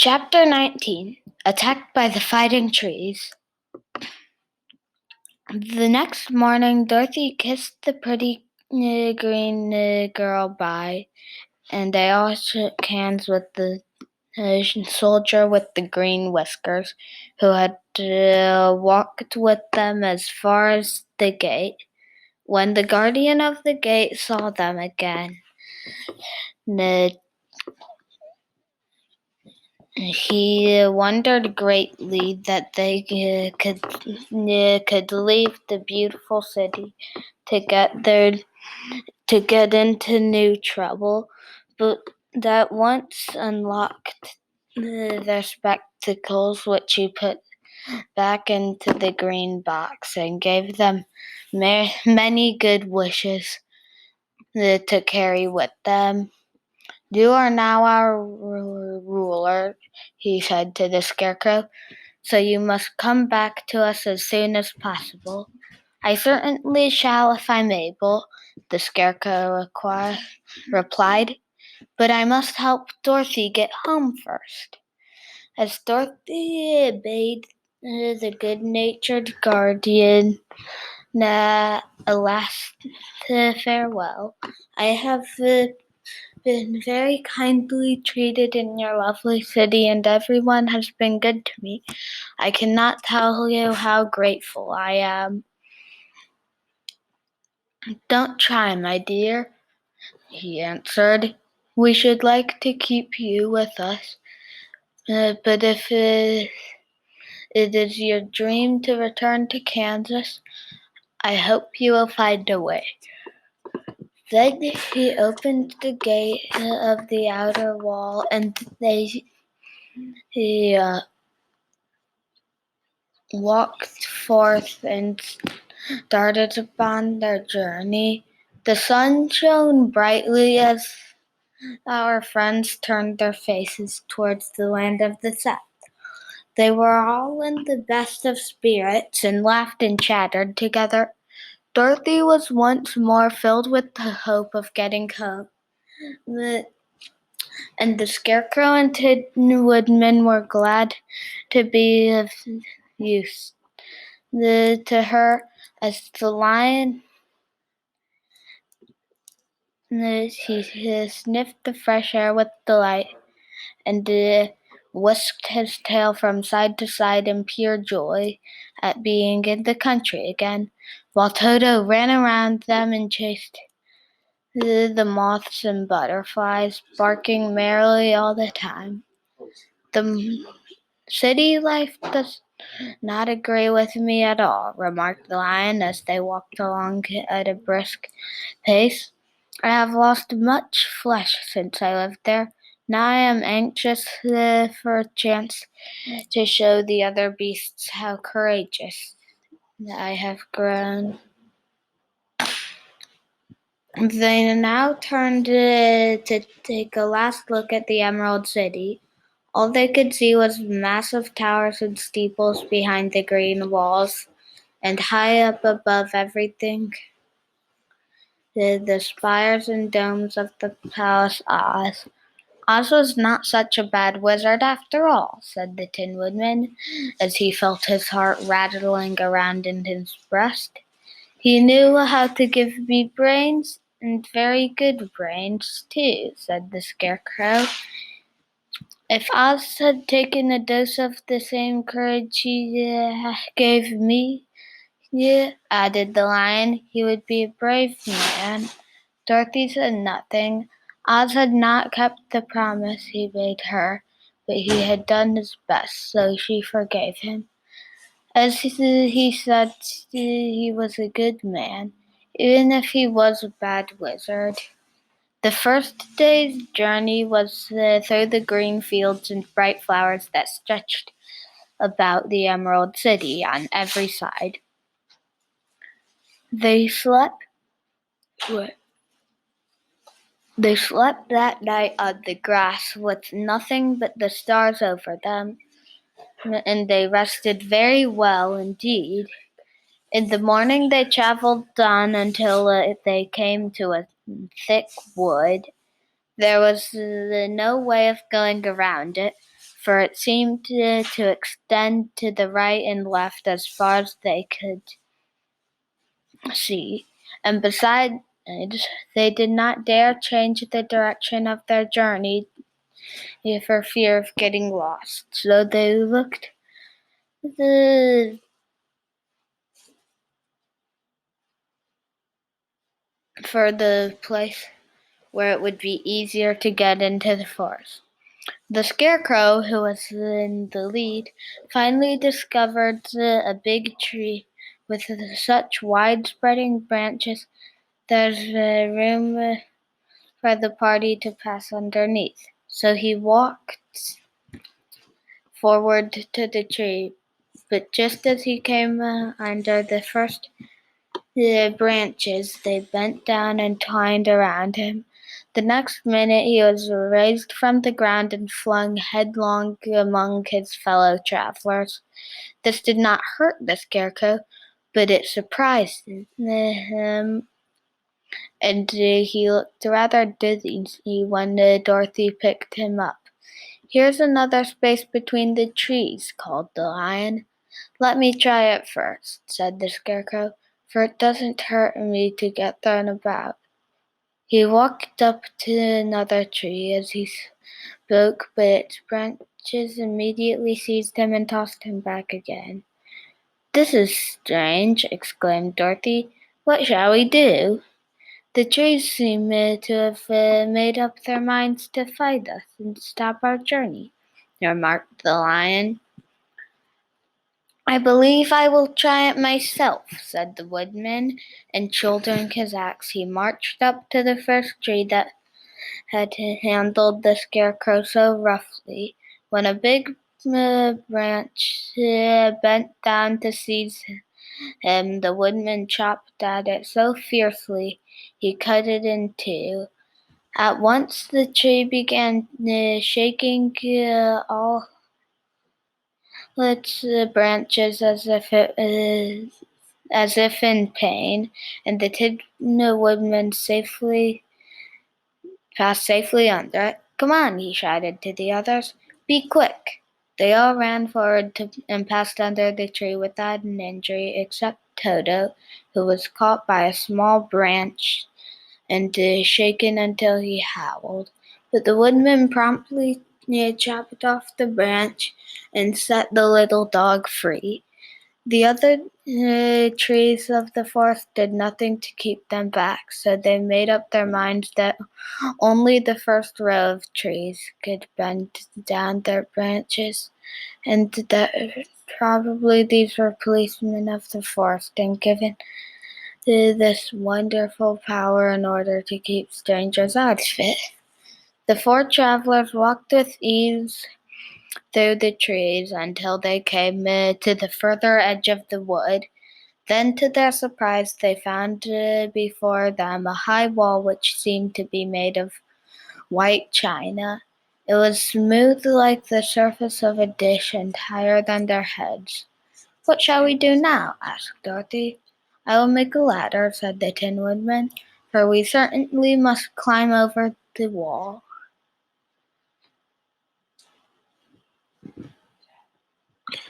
Chapter 19 Attacked by the Fighting Trees. The next morning, Dorothy kissed the pretty green girl bye, and they all shook hands with the soldier with the green whiskers, who had walked with them as far as the gate. When the guardian of the gate saw them again, he wondered greatly that they could leave the beautiful city to get into new trouble, but that once unlocked their spectacles, which he put back into the green box and gave them many good wishes to carry with them. "You are now our ruler," he said to the Scarecrow, "so you must come back to us as soon as possible." "I certainly shall if I'm able," the Scarecrow replied, "but I must help Dorothy get home first." As Dorothy bade the good-natured guardian a last farewell, "I have been very kindly treated in your lovely city, and everyone has been good to me. I cannot tell you how grateful I am." "Don't try, my dear," he answered. "We should like to keep you with us, but if it is your dream to return to Kansas, I hope you will find a way." Then he opened the gate of the outer wall, and he walked forth and started upon their journey. The sun shone brightly as our friends turned their faces towards the land of the South. They were all in the best of spirits and laughed and chattered together. Dorothy was once more filled with the hope of getting home, and the Scarecrow and Tin Woodman were glad to be of use to her. As the lion, he sniffed the fresh air with delight, and whisked his tail from side to side in pure joy at being in the country again, while Toto ran around them and chased the moths and butterflies, barking merrily all the time. "The city life does not agree with me at all," remarked the lion as they walked along at a brisk pace. "I have lost much flesh since I lived there. Now I am anxious for a chance to show the other beasts how courageous I have grown." They now turned to take a last look at the Emerald City. All they could see was massive towers and steeples behind the green walls, and high up above everything, the spires and domes of the Palace Oz. "Oz was not such a bad wizard after all," said the Tin Woodman, as he felt his heart rattling around in his breast. "He knew how to give me brains, and very good brains, too," said the Scarecrow. "If Oz had taken a dose of the same courage he gave me," added the lion, "he would be a brave man." Dorothy said nothing. Oz had not kept the promise he made her, but he had done his best, so she forgave him. As he said, he was a good man, even if he was a bad wizard. The first day's journey was through the green fields and bright flowers that stretched about the Emerald City on every side. They slept that night on the grass with nothing but the stars over them, and they rested very well indeed. In the morning they traveled on until they came to a thick wood. There was no way of going around it, for it seemed to extend to the right and left as far as they could see, and besides, they did not dare change the direction of their journey for fear of getting lost. So they looked the, for the place where it would be easier to get into the forest. The Scarecrow, who was in the lead, finally discovered a big tree with such wide-spreading branches there's room for the party to pass underneath. So he walked forward to the tree, but just as he came under the first branches, they bent down and twined around him. The next minute he was raised from the ground and flung headlong among his fellow travelers. This did not hurt the Scarecrow, but it surprised him, and he looked rather dizzy when Dorothy picked him up. "Here's another space between the trees," called the Lion. "Let me try it first," said the Scarecrow, "for it doesn't hurt me to get thrown about." He walked up to another tree as he spoke, but its branches immediately seized him and tossed him back again. "This is strange," exclaimed Dorothy. "What shall we do? The trees seem to have made up their minds to fight us and stop our journey," remarked the Lion. "I believe I will try it myself," said the Woodman, and shouldering his axe he marched up to the first tree that had handled the Scarecrow so roughly. When a big branch bent down to seize him, the Woodman chopped at it so fiercely he cut it in two. At once the tree began shaking all its branches as if in pain, and the Tin Woodman passed safely under it. "Come on," he shouted to the others. "Be quick." They all ran forward and passed under the tree without an injury, except Toto, who was caught by a small branch and shaken until he howled. But the Woodman promptly chopped off the branch and set the little dog free. The other trees of the forest did nothing to keep them back, so they made up their minds that only the first row of trees could bend down their branches, and that probably these were policemen of the forest and given this wonderful power in order to keep strangers out of it. The four travelers walked with ease through the trees until they came to the further edge of the wood. Then, to their surprise, they found before them a high wall which seemed to be made of white china. It was smooth like the surface of a dish and higher than their heads. "What shall we do now?" asked Dorothy. "I will make a ladder," said the Tin Woodman, "for we certainly must climb over the wall."